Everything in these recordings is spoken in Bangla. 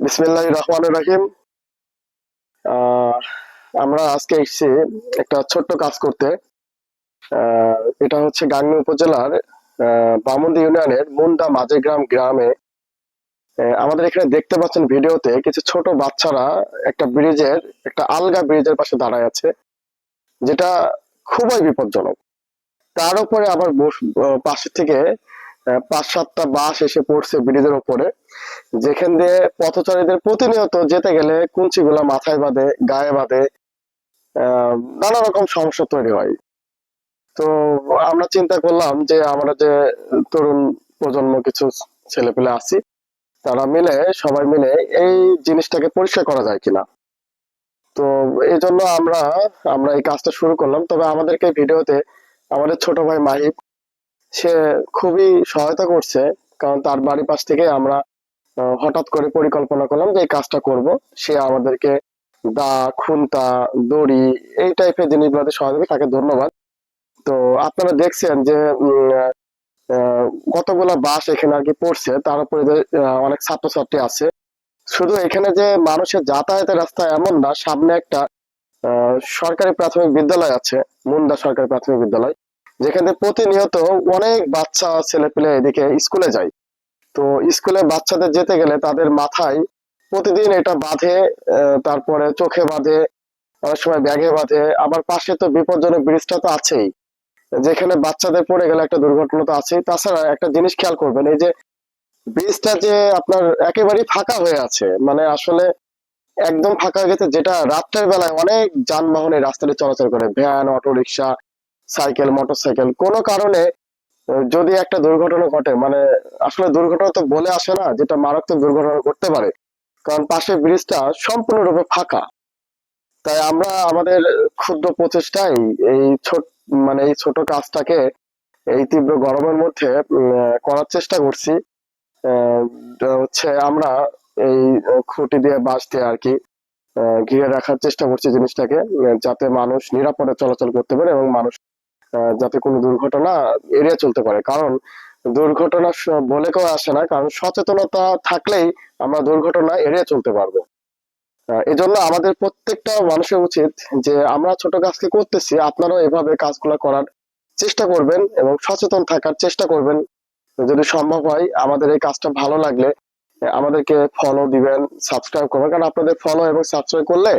বিসমিল্লাহির রহমানির রহিম। আহ, আমরা আজকে এসেছি একটা ছোট্ট কাজ করতে। এটা হচ্ছে গাংনী উপজেলার বামন্দি ইউনিয়নের মুন্দা মাঝেগ্রাম গ্রামে। আমাদের এখানে দেখতে পাচ্ছেন ভিডিওতে কিছু ছোট বাচ্চারা একটা আলগা ব্রিজের পাশে দাঁড়ায় আছে, যেটা খুবই বিপজ্জনক। তার উপরে আবার পাশে থেকে 5-7টা বাস এসে পড়ছে ব্রিজের উপরে, যেখান দিয়ে পথচারীদের প্রতিনিয়ত যেতে গেলে কুঞ্চিগুলা মাথায় বাঁধে, গায়ে বাঁধে, নানা রকম সমস্যা তৈরি হয়। তো আমরা চিন্তা করলাম যে আমরা যে তরুণ প্রজন্ম কিছু ছেলেপেলে আছি, তারা মিলে সবাই মিলে এই জিনিসটাকে পরিষ্কার করা যায় কিনা। তো এই জন্য আমরা আমরা এই কাজটা শুরু করলাম। তবে আমাদেরকে ভিডিওতে আমাদের ছোট ভাই মাহিব, সে খুবই সহায়তা করছে। কারণ তার বাড়ির পাশ থেকে আমরা হঠাৎ করে পরিকল্পনা করলাম যে এই কাজটা করব। সে আমাদেরকে দা, খুন্তা, দড়ি, এই টাইপের জিনিসগুলোতে সহায়তা, তাকে ধন্যবাদ। তো আপনারা দেখছেন যে কতগুলা বাস এখানে আর কি পড়ছে, তার উপরে যে অনেক ছাত্রছাত্রী আছে। শুধু এখানে যে মানুষের যাতায়াতের রাস্তা এমন না, সামনে একটা সরকারি প্রাথমিক বিদ্যালয় আছে, মুন্দা সরকারি প্রাথমিক বিদ্যালয়, যেখানে প্রতিনিয়ত অনেক বাচ্চা ছেলে পেলে এদিকে স্কুলে যায়। তো স্কুলে বাচ্চাদের যেতে গেলে তাদের মাথায় প্রতিদিন এটা বাঁধে, তারপরে চোখে বাঁধে, অনেক সময় ব্যাগে বাঁধে। আবার পাশে তো বিপজ্জনক ব্রিজটা তো আছেই, যেখানে বাচ্চাদের পড়ে গেলে একটা দুর্ঘটনা তো আছেই। তাছাড়া একটা জিনিস খেয়াল করবেন, এই যে ব্রিজটা যে আপনার একেবারেই ফাঁকা হয়ে আছে, মানে আসলে একদম ফাঁকা হয়ে গেছে, যেটা রাত্রের বেলায় অনেক যানবাহন এই রাস্তাটি চলাচল করে, van, auto rickshaw, cycle, motorcycle. কোনো কারণে যদি একটা দুর্ঘটনা ঘটে, মানে আসলে দুর্ঘটনা তো বলে আসে না, যেটা মারাত্মক দুর্ঘটনা ঘটতে পারে, কারণ পাশে ব্রিজটা সম্পূর্ণরূপে ফাঁকা। তাই আমরা আমাদের ক্ষুদ্র প্রচেষ্টায় এই ছোট এই ছোট কাজটাকে এই তীব্র গরমের মধ্যে করার চেষ্টা করছি। হচ্ছে আমরা এই খুঁটি দিয়ে, বাঁশ দিয়ে আর কি ঘিরে রাখার চেষ্টা করছি জিনিসটাকে, যাতে মানুষ নিরাপদে চলাচল করতে পারে এবং মানুষ যাতে কোনো দুর্ঘটনা এড়িয়ে চলতে পারে। কারণ দুর্ঘটনা বলে কেউ আসে না, কারণ সচেতনতা থাকলেই আমরা দুর্ঘটনা এড়িয়ে চলতে পারবো। এজন্য আমাদের প্রত্যেকটা মানুষের উচিত যে আমরা ছোট কাজকে করতেছি, আপনারাও এভাবে কাজগুলো করার চেষ্টা করবেন এবং সচেতন থাকার চেষ্টা করবেন। যদি সম্ভব হয়, আমাদের এই কাজটা ভালো লাগলে আমাদেরকে ফলো দিবেন, সাবস্ক্রাইব করবেন, কারণ আপনাদের ফলো এবং সাবস্ক্রাইব করলে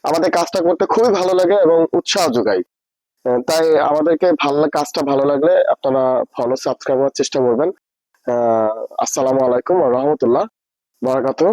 আমাদের কাজটা করতে খুবই ভালো লাগে এবং উৎসাহ যোগায়। তাই আমাদেরকে কাজটা ভালো লাগলে আপনারা ফলো, সাবস্ক্রাইব করার চেষ্টা করবেন। আসসালামু আলাইকুম ওয়া রাহমাতুল্লাহ বারাকাতুহু।